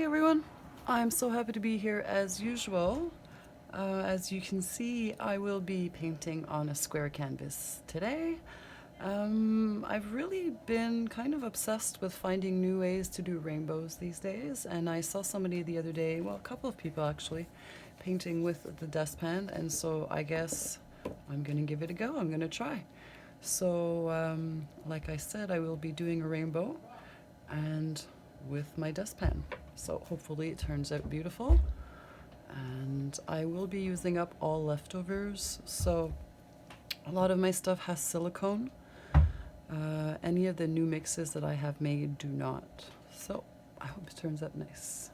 everyone, I'm so happy to be here as usual. As you can see, I will be painting on a square canvas today. I've really been kind of obsessed with finding new ways to do rainbows these days, and I saw somebody the other day, well, a couple of people actually, painting with the dustpan, and so I guess I'm gonna give it a go. I'm gonna try. So, like I said, I will be doing a rainbow and with my dustpan. So hopefully it turns out beautiful. And I will be using up all leftovers. So a lot of my stuff has silicone. Any of the new mixes that I have made do not. So I hope it turns out nice.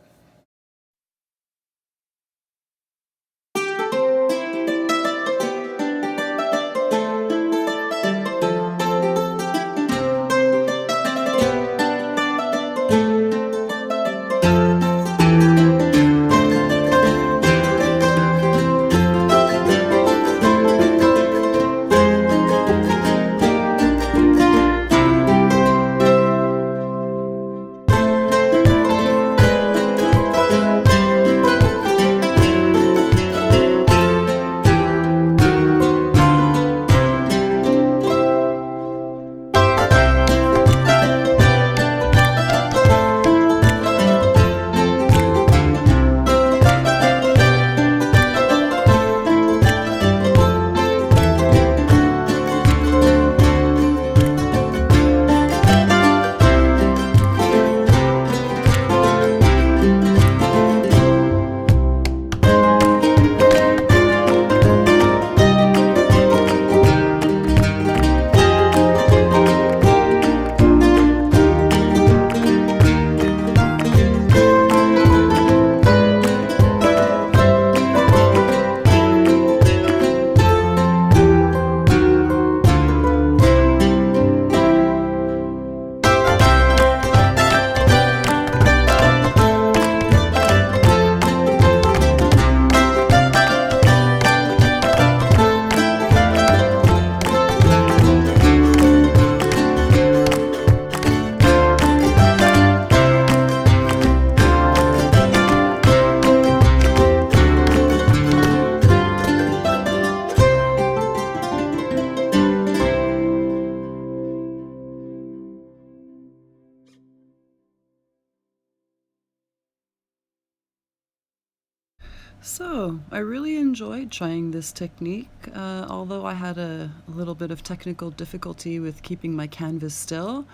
So, I really enjoyed trying this technique, although I had a little bit of technical difficulty with keeping my canvas still.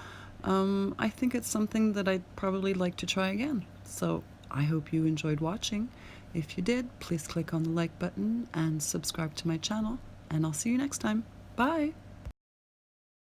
I think it's something that I'd probably like to try again. So, I hope you enjoyed watching. If you did, please click on the like button and subscribe to my channel, and I'll see you next time. Bye!